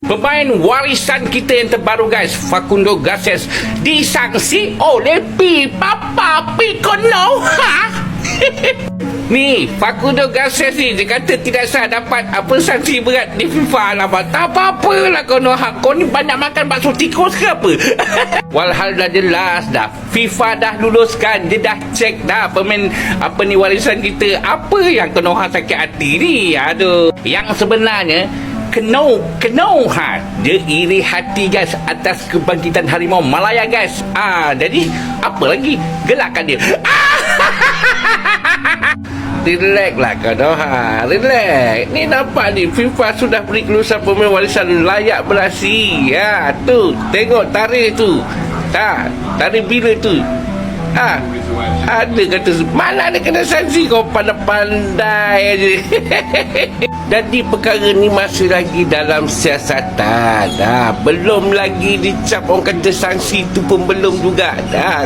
Pemain warisan kita yang terbaru guys, Facundo Garces, disangsi oleh Papa Picono. Ni Facundo Garces ni dia kata tidak sah dapat sanksi berat di FIFA lah. Tak apa-apalah kau ni banyak makan bakso tikus ke apa? Walhal dah jelas dah, FIFA dah luluskan, dia dah cek dah pemain warisan kita apa yang Konoha sakit hati ni. Aduh, yang sebenarnya Keno dia iri hati guys atas kebangkitan harimau Malaya guys. Jadi apa lagi, gelakkan dia. Relax lah Konoha, relax. Ni nampak ni FIFA sudah beri kelulusan pemain warisan layak berasi. Tu tengok tarikh tu. Tarikh bila tu. Ada kata mana ada kena sanksi, kau pandai-pandai aje. Jadi perkara ni masih lagi dalam siasatan. Belum lagi dicap orang kata sanksi tu pun belum juga.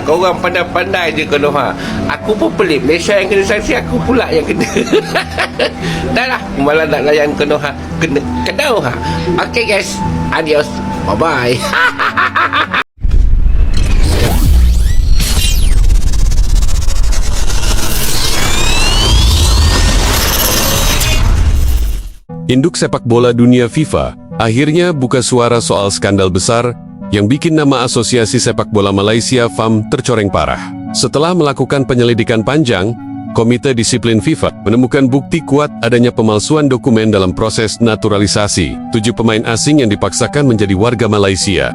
Kau orang pandai-pandai je Konoha. Aku pun pelik, Malaysia yang kena sanksi, aku pula yang kena. Dah lah, malah nak layan Konoha. Kena Konoha. Okay guys, adios, bye-bye. Induk sepak bola dunia FIFA akhirnya buka suara soal skandal besar yang bikin nama Asosiasi Sepak Bola Malaysia FAM tercoreng parah. Setelah melakukan penyelidikan panjang, Komite Disiplin FIFA menemukan bukti kuat adanya pemalsuan dokumen dalam proses naturalisasi 7 pemain asing yang dipaksakan menjadi warga Malaysia.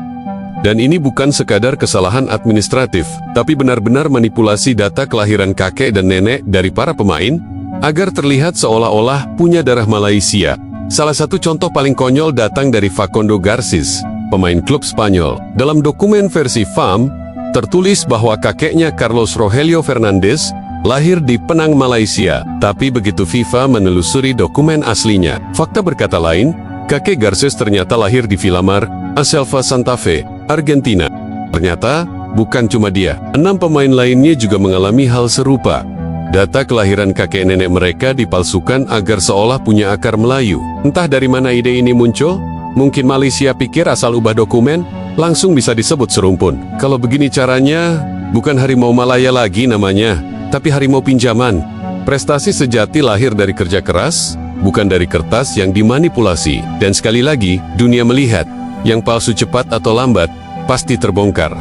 Dan ini bukan sekadar kesalahan administratif, tapi benar-benar manipulasi data kelahiran kakek dan nenek dari para pemain agar terlihat seolah-olah punya darah Malaysia. Salah satu contoh paling konyol datang dari Facundo Garces, pemain klub Spanyol. Dalam dokumen versi FAM, tertulis bahwa kakeknya Carlos Rogelio Fernandez lahir di Penang, Malaysia. Tapi begitu FIFA menelusuri dokumen aslinya, fakta berkata lain, kakek Garces ternyata lahir di Villamar, Aselva, Santa Fe, Argentina. Ternyata, bukan cuma dia, 6 pemain lainnya juga mengalami hal serupa. Data kelahiran kakek nenek mereka dipalsukan agar seolah punya akar Melayu. Entah dari mana ide ini muncul, mungkin Malaysia pikir asal ubah dokumen, langsung bisa disebut serumpun. Kalau begini caranya, bukan harimau Malaya lagi namanya, tapi harimau pinjaman. Prestasi sejati lahir dari kerja keras, bukan dari kertas yang dimanipulasi. Dan sekali lagi, dunia melihat, yang palsu cepat atau lambat, pasti terbongkar.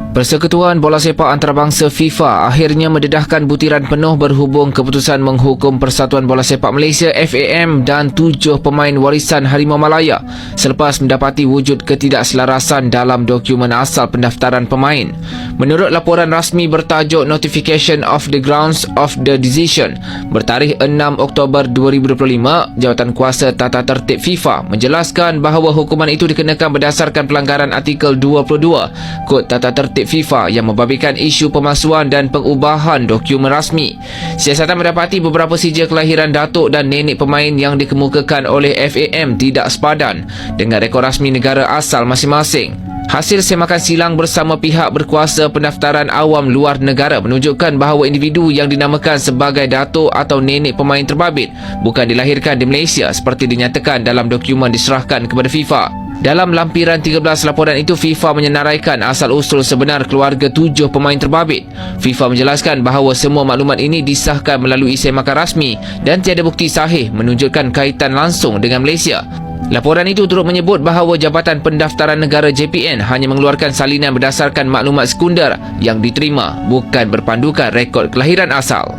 Persekutuan Bola Sepak Antarabangsa FIFA akhirnya mendedahkan butiran penuh berhubung keputusan menghukum Persatuan Bola Sepak Malaysia FAM dan 7 pemain warisan Harimau Malaya selepas mendapati wujud ketidakselarasan dalam dokumen asal pendaftaran pemain. Menurut laporan rasmi bertajuk Notification of the Grounds of the Decision bertarikh 6 Oktober 2025, Jawatan Kuasa Tata Tertib FIFA menjelaskan bahawa hukuman itu dikenakan berdasarkan pelanggaran artikel 22 Kod Tata Tertib FIFA yang membabitkan isu pemalsuan dan pengubahan dokumen rasmi. Siasatan mendapati beberapa sijil kelahiran datuk dan nenek pemain yang dikemukakan oleh FAM tidak sepadan dengan rekod rasmi negara asal masing-masing. Hasil semakan silang bersama pihak berkuasa pendaftaran awam luar negara menunjukkan bahawa individu yang dinamakan sebagai datuk atau nenek pemain terbabit bukan dilahirkan di Malaysia seperti dinyatakan dalam dokumen diserahkan kepada FIFA. Dalam lampiran 13 laporan itu, FIFA menyenaraikan asal-usul sebenar keluarga 7 pemain terbabit. FIFA menjelaskan bahawa semua maklumat ini disahkan melalui semakan rasmi dan tiada bukti sahih menunjukkan kaitan langsung dengan Malaysia. Laporan itu turut menyebut bahawa Jabatan Pendaftaran Negara JPN hanya mengeluarkan salinan berdasarkan maklumat sekunder yang diterima, bukan berpandukan rekod kelahiran asal.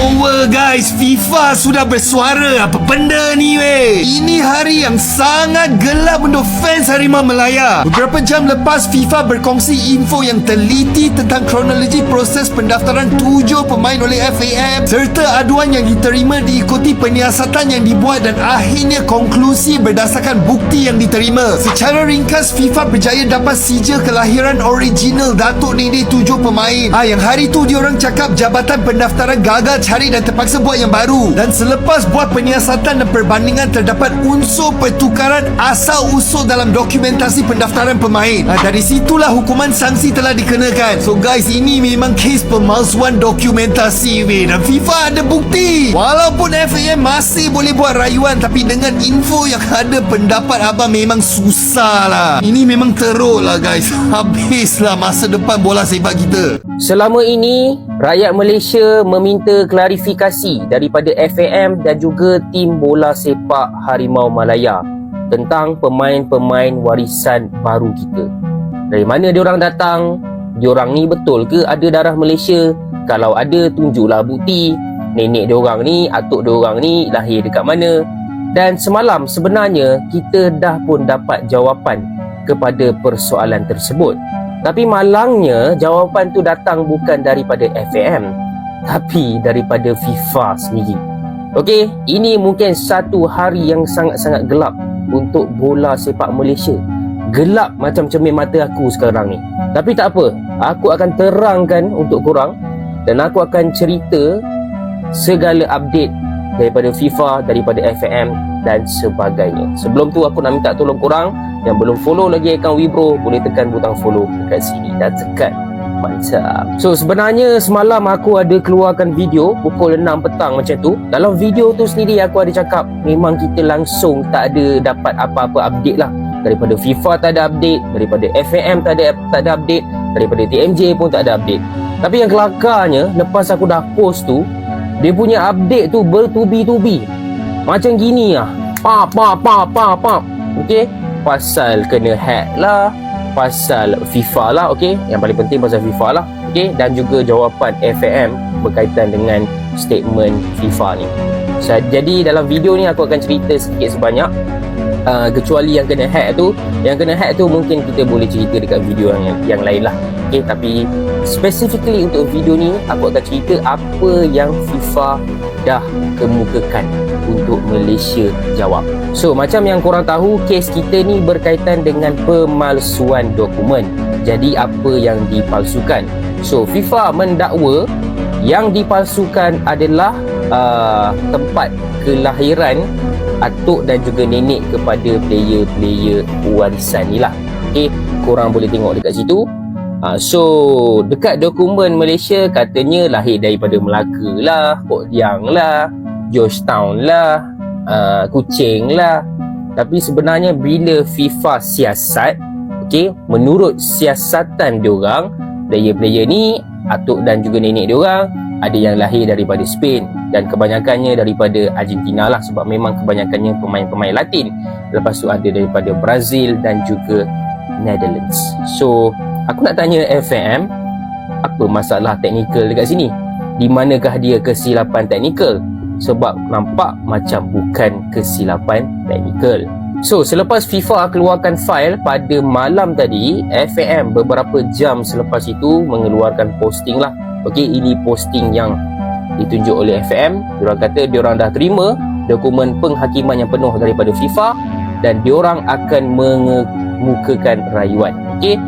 Over guys, FIFA sudah bersuara. Apa benda ni weh? Ini hari yang sangat gelap untuk fans Harimau Malaya. Beberapa jam lepas, FIFA berkongsi info yang teliti tentang kronologi proses pendaftaran 7 pemain oleh FAM serta aduan yang diterima diikuti penyiasatan yang dibuat dan akhirnya konklusi berdasarkan bukti yang diterima. Secara ringkas, FIFA berjaya dapat sijil kelahiran original datuk nenek 7 pemain. Yang hari tu diorang cakap Jabatan Pendaftaran gagal cari dan terpaksa buat yang baru. Dan selepas buat penyiasatan dan perbandingan, terdapat unsur pertukaran asal-usul dalam dokumentasi pendaftaran pemain. Dari situlah hukuman sanksi telah dikenakan. So guys, ini memang kes pemalsuan dokumentasi weh. Dan FIFA ada bukti. Walaupun masih boleh buat rayuan, tapi dengan info yang ada, pendapat abang memang susah lah. Ini memang teruk lah guys. Habislah masa depan bola sepak kita. Selama ini, rakyat Malaysia meminta klarifikasi daripada FAM dan juga tim bola sepak Harimau Malaya tentang pemain-pemain warisan baru kita. Dari mana diorang datang? Diorang ni betul ke ada darah Malaysia? Kalau ada, tunjuklah bukti. Nenek diorang ni, atuk diorang ni lahir dekat mana? Dan semalam sebenarnya kita dah pun dapat jawapan kepada persoalan tersebut. Tapi malangnya jawapan tu datang bukan daripada FAM, tapi daripada FIFA sendiri. Okey, ini mungkin satu hari yang sangat-sangat gelap untuk bola sepak Malaysia. Gelap macam cermin mata aku sekarang ni. Tapi tak apa, aku akan terangkan untuk korang dan aku akan cerita segala update daripada FIFA, daripada FAM dan sebagainya. Sebelum tu aku nak minta tolong korang yang belum follow lagi akaun Wibro, boleh tekan butang follow dekat sini dan tekan. Mantap. So sebenarnya semalam aku ada keluarkan video pukul 6 petang macam tu. Dalam video tu sendiri aku ada cakap memang kita langsung tak ada dapat apa-apa update lah. Daripada FIFA tak ada update, daripada FAM tak ada update, daripada TMJ pun tak ada update. Tapi yang kelakarnya, lepas aku dah post tu, dia punya update tu bertubi-tubi. Macam gini lah. Pap. Okey, pasal kena hack lah, pasal FIFA lah, okey. Yang paling penting pasal FIFA lah, okey. Dan juga jawapan FAM berkaitan dengan statement FIFA ni. So, jadi dalam video ni aku akan cerita sedikit sebanyak. Kecuali yang kena hack tu mungkin kita boleh cerita dekat video yang lain lah. Okay, tapi specifically untuk video ni aku akan cerita apa yang FIFA dah kemukakan untuk Malaysia jawab. So macam yang korang tahu, kes kita ni berkaitan dengan pemalsuan dokumen. Jadi apa yang dipalsukan? So FIFA mendakwa yang dipalsukan adalah tempat kelahiran atuk dan juga nenek kepada player-player warisan ni lah. Okay, korang boleh tengok dekat situ. So dekat dokumen Malaysia katanya lahir daripada Melaka lah, Port Diang lah, Georgetown lah, Kuching lah. Tapi sebenarnya bila FIFA siasat, okay, menurut siasatan diorang, player-player ni, atuk dan juga nenek diorang ada yang lahir daripada Spain dan kebanyakannya daripada Argentina lah, sebab memang kebanyakannya pemain-pemain Latin. Lepas tu ada daripada Brazil dan juga Netherlands. So aku nak tanya FAM, apa masalah teknikal dekat sini? Di manakah dia kesilapan teknikal? Sebab nampak macam bukan kesilapan teknikal. So selepas FIFA keluarkan fail pada malam tadi, FAM beberapa jam selepas itu mengeluarkan posting lah. Okey, ini posting yang ditunjuk oleh FAM. Diorang kata diorang dah terima dokumen penghakiman yang penuh daripada FIFA dan diorang akan mengemukakan rayuan. Okey,